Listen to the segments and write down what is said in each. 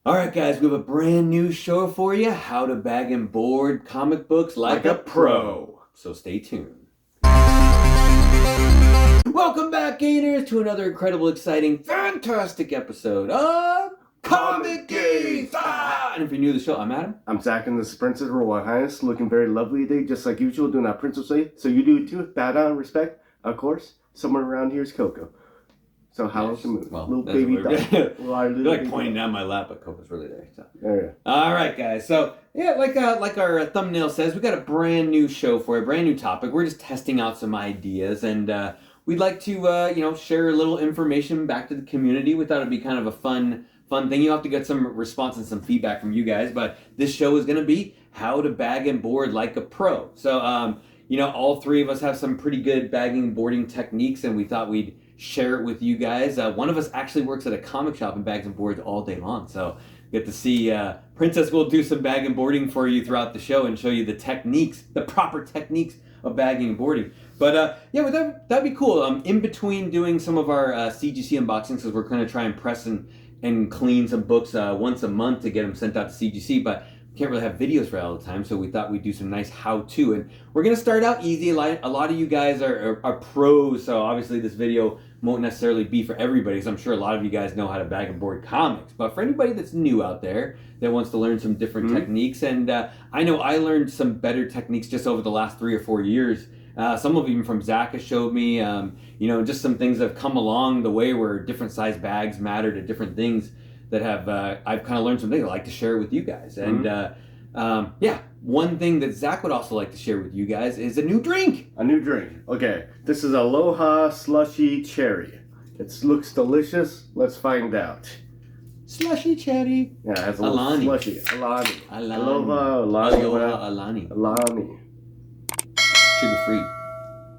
All right, guys, we have a brand new show for you, how to bag and board comic books like a pro. So stay tuned. Welcome back, Gainers, to another incredible, exciting, fantastic episode of ComicGains! And if you're new to the show, I'm Adam. I'm Zach, and this is Princess Royal Highness, looking very lovely today, just like usual, doing our princess way. So you do it too, bow down, respect. Of course, somewhere around here is Coco. So how's the mood? Well, little baby dog. You're like pointing down my lap, but Coco's really there. So. Yeah. All right, guys. So yeah, like our thumbnail says, we got a brand new show for you, a brand new topic. We're just testing out some ideas, and we'd like to share a little information back to the community. We thought it'd be kind of a fun thing. You'll have to get some response and some feedback from you guys, but this show is going to be how to bag and board like a pro. So all three of us have some pretty good bagging and boarding techniques, and we thought we'd share it with you guys. One of us actually works at a comic shop and bags and boards all day long, so get to see Princess will do some bag and boarding for you throughout the show and show you the techniques, the proper techniques of bagging and boarding. But that'd be cool. In between doing some of our CGC unboxings, because we're going to try and press and clean some books once a month to get them sent out to CGC, but can't really have videos for all the time, so we thought we'd do some nice how-to. And we're going to start out easy. A lot of you guys are pros, so obviously this video won't necessarily be for everybody, because I'm sure a lot of you guys know how to bag and board comics. But for anybody that's new out there that wants to learn some different techniques, and I know I learned some better techniques just over the last 3 or 4 years. Some of even from Zach has showed me, just some things that have come along the way where different size bags matter to different things that have I've kind of learned some things. I like to share with you guys. And one thing that Zach would also like to share with you guys is a new drink. A new drink. Okay, this is Aloha Slushy Cherry. It looks delicious. Let's find out. Slushy cherry. Yeah, it has a little Alani. Slushy. Alani. Alani. Aloha Alani. Alani. Sugar free.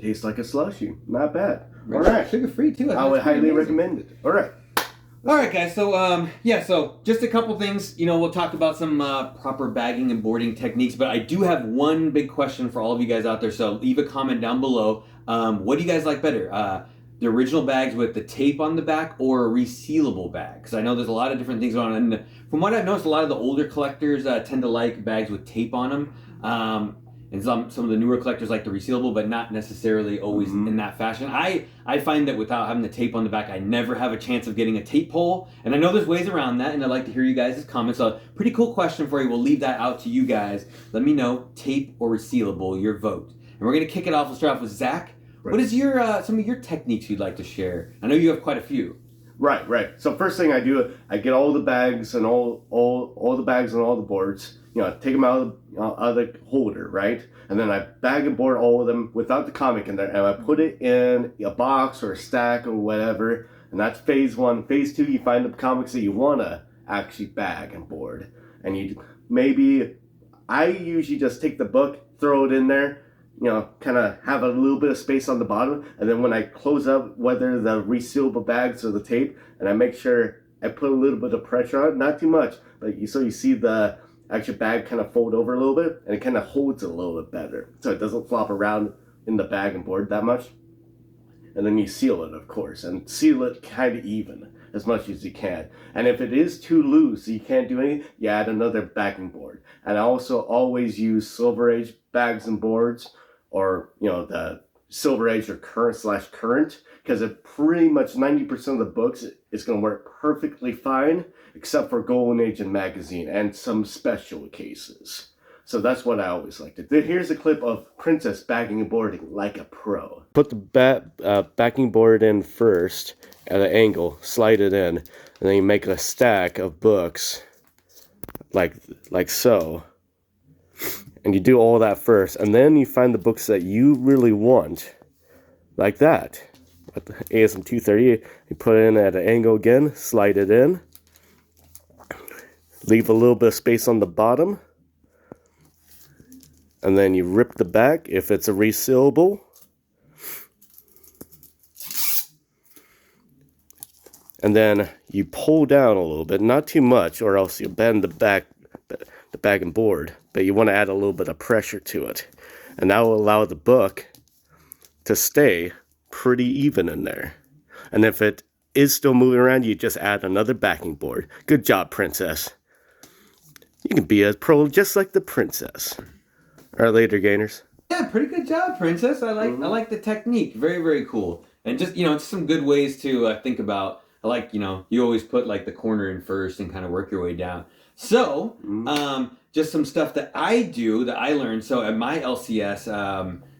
Tastes like a slushy. Not bad. Right. All right. Sugar free too. I would highly recommend it. All right. All right, guys. So so just a couple things. We'll talk about some proper bagging and boarding techniques, but I do have one big question for all of you guys out there. So leave a comment down below. What do you guys like better? The original bags with the tape on the back, or a resealable bag? Because I know there's a lot of different things going on. And from what I've noticed, a lot of the older collectors tend to like bags with tape on them. And some of the newer collectors like the resealable, but not necessarily always in that fashion. I find that without having the tape on the back, I never have a chance of getting a tape hole. And I know there's ways around that, and I'd like to hear you guys' comments. So pretty cool question for you. We'll leave that out to you guys. Let me know, tape or resealable, your vote. And we're going to kick it off. We'll start off with Zach. Right. What is your some of your techniques you'd like to share? I know you have quite a few. Right. So first thing I do, I get all the bags and all the bags and all the boards. Take them out of the holder, right? And then I bag and board all of them without the comic in there, and I put it in a box or a stack or whatever. And that's phase one. Phase two, you find the comics that you want to actually bag and board. And I usually just take the book, throw it in there, kind of have a little bit of space on the bottom. And then when I close up, whether the resealable bags or the tape, and I make sure I put a little bit of pressure on it, not too much, but you see the actual bag kind of fold over a little bit, and it kind of holds it a little bit better, so it doesn't flop around in the bag and board that much. And then you seal it, of course, and seal it kind of even as much as you can. And if it is too loose, you can't do anything, you add another backing board. And I also always use Silver Age bags and boards, or the Silver Age or current, because it pretty much 90% of the books is going to work perfectly fine, except for Golden Age and Magazine and some special cases. So that's what I always like to do. Here's a clip of Princess bagging and boarding like a pro. Put the backing board in first at an angle, slide it in, and then you make a stack of books like so. And you do all that first, and then you find the books that you really want, like that. At the ASM 238, you put it in at an angle again, slide it in, leave a little bit of space on the bottom, and then you rip the back if it's a resealable. And then you pull down a little bit, not too much, or else you bend the bag and board, but you want to add a little bit of pressure to it, and that will allow the book to stay pretty even in there. And if it is still moving around, you just add another backing board. Good job, princess. You can be a pro just like the princess. All right, later, gainers. Yeah, pretty good job, princess. I like the technique. Very, very cool. And just, just some good ways to think about. I like, you always put like the corner in first and kind of work your way down. So, just some stuff that I do that I learned. So at my LCS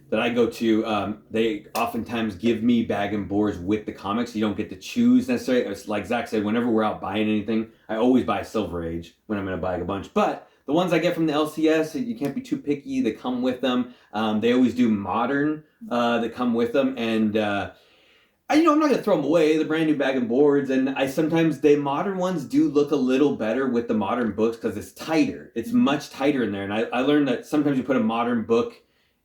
that I go to, they oftentimes give me bag and boards with the comics. You don't get to choose necessarily. It's like Zach said, whenever we're out buying anything, I always buy Silver Age when I'm going to buy a bunch. But the ones I get from the LCS, you can't be too picky. They come with them. They always do modern that come with them. And I'm not going to throw them away, the brand new bag and boards. And sometimes the modern ones do look a little better with the modern books because it's tighter. It's much tighter in there. And I learned that sometimes you put a modern book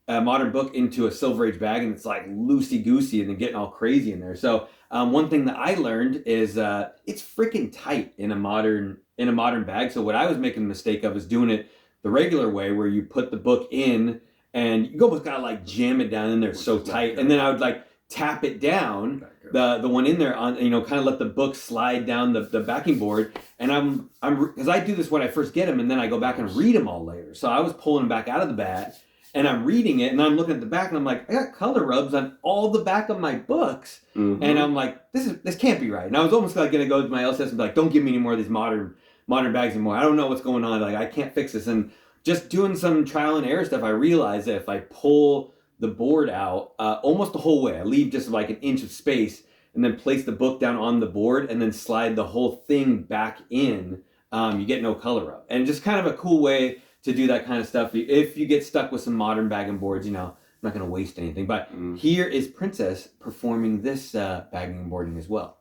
into a Silver Age bag and it's like loosey-goosey and then getting all crazy in there. So one thing that I learned is it's freaking tight in a modern bag. So what I was making the mistake of is doing it the regular way where you put the book in and you almost gotta like jam it down in there so tight. And then I would like tap it down, the one in there on, kind of let the book slide down the backing board. And I'm because I do this when I first get them and then I go back and read them all later. So I was pulling them back out of the bag and I'm reading it and I'm looking at the back and I'm like, I got color rubs on all the back of my books. And I'm like, this can't be right. And I was almost like gonna go to my LCS and be like, don't give me any more of these modern bags anymore. I don't know what's going on. Like I can't fix this. And just doing some trial and error stuff, I realized that if I pull the board out almost the whole way, I leave just like an inch of space and then place the book down on the board and then slide the whole thing back in, you get no color rub. And just kind of a cool way to do that kind of stuff. If you get stuck with some modern bag and boards, I'm not going to waste anything. But here is Princess performing this bagging and boarding as well.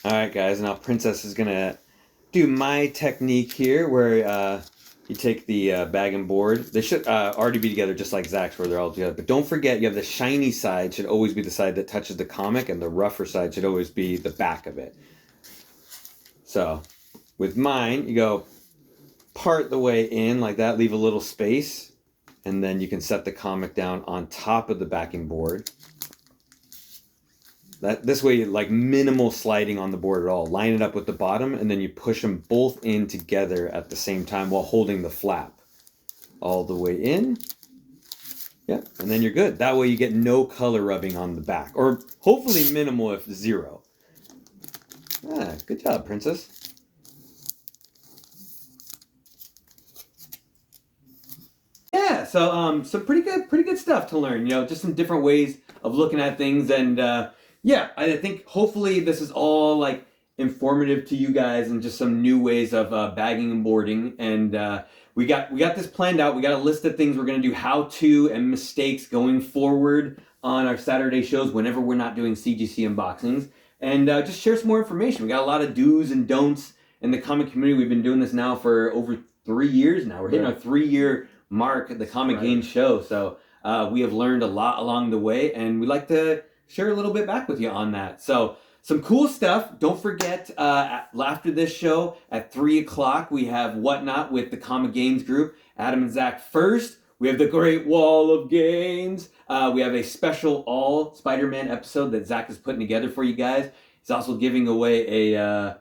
All right, guys. Now Princess is going to do my technique here where you take the bag and board. They should already be together just like Zach's where they're all together. But don't forget, you have the shiny side should always be the side that touches the comic and the rougher side should always be the back of it. So with mine, you go part the way in like that, leave a little space, and then you can set the comic down on top of the backing board. This way, like minimal sliding on the board at all. Line it up with the bottom, and then you push them both in together at the same time while holding the flap all the way in. Yeah, and then you're good. That way you get no color rubbing on the back, or hopefully minimal if zero. Good job, Princess. Yeah, so some pretty good stuff to learn. Just some different ways of looking at things, and I think hopefully this is all like informative to you guys and just some new ways of bagging and boarding. And we got this planned out. We got a list of things we're gonna do, how to and mistakes going forward on our Saturday shows whenever we're not doing CGC unboxings, and just share some more information. We got a lot of do's and don'ts in the comic community. We've been doing this now for over 3 years now. We're hitting our 3-year mark at the ComicGains show, so we have learned a lot along the way, and we'd like to share a little bit back with you on that. So some cool stuff. Don't forget, after this show at 3 o'clock, we have Whatnot with the ComicGains group. Adam and Zach first. We have the Great Wall of Gains. We have a special all Spider-Man episode that Zach is putting together for you guys. He's also giving away a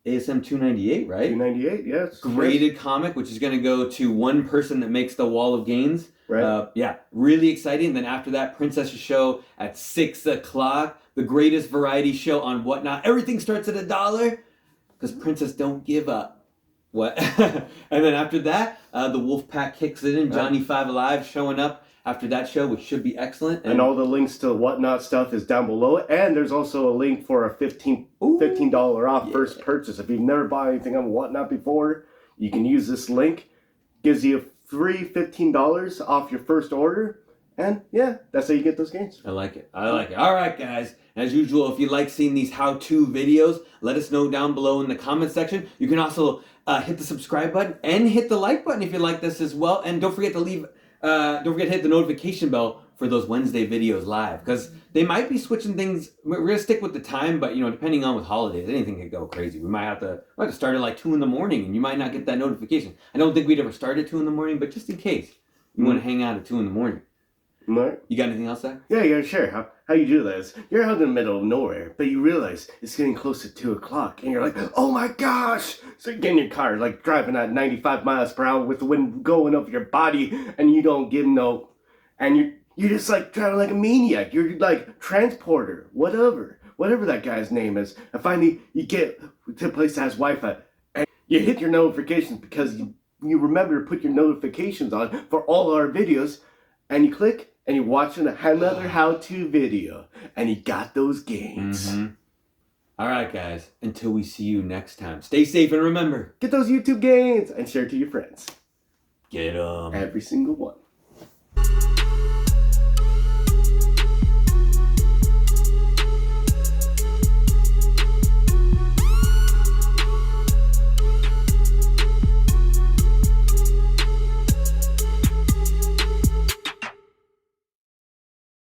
ASM 298, right? 298, yes. Graded comic, which is going to go to one person that makes the Wall of Gains. Right. Really exciting. Then after that, Princess's show at 6 o'clock. The greatest variety show on Whatnot. Everything starts at $1 because Princess don't give up. What? And then after that, the Wolf Pack kicks it in. Johnny 5 Alive showing up after that show, which should be excellent. And all the links to Whatnot stuff is down below. And there's also a link for a $15 off first purchase. If you've never bought anything on Whatnot before, you can use this link. Gives you a free $15 off your first order. And that's how you get those gains. I like it. All right, guys. As usual, if you like seeing these how-to videos, let us know down below in the comment section. You can also hit the subscribe button and hit the like button if you like this as well. And don't forget to hit the notification bell for those Wednesday videos live, because they might be switching things. We're gonna stick with the time, but depending on with holidays, anything could go crazy. We might have to start at like 2 in the morning, and you might not get that notification. I don't think we'd ever start at 2 in the morning, but just in case you want to hang out at 2 in the morning. Right. You got anything else there? Yeah, sure. how you do this. You're out in the middle of nowhere, but you realize it's getting close to 2 o'clock, and you're like, oh my gosh! So you get in your car, like driving at 95 miles per hour with the wind going over your body, and you don't give no, and you're just like driving like a maniac. You're like transporter, whatever that guy's name is. And finally, you get to a place that has Wi-Fi, and you hit your notifications because you remember to put your notifications on for all our videos, and you click, and you're watching another how-to video, and you got those gains. Mm-hmm. All right, guys. Until we see you next time, stay safe and remember, Get those YouTube gains and share it to your friends. get 'em. Every single one.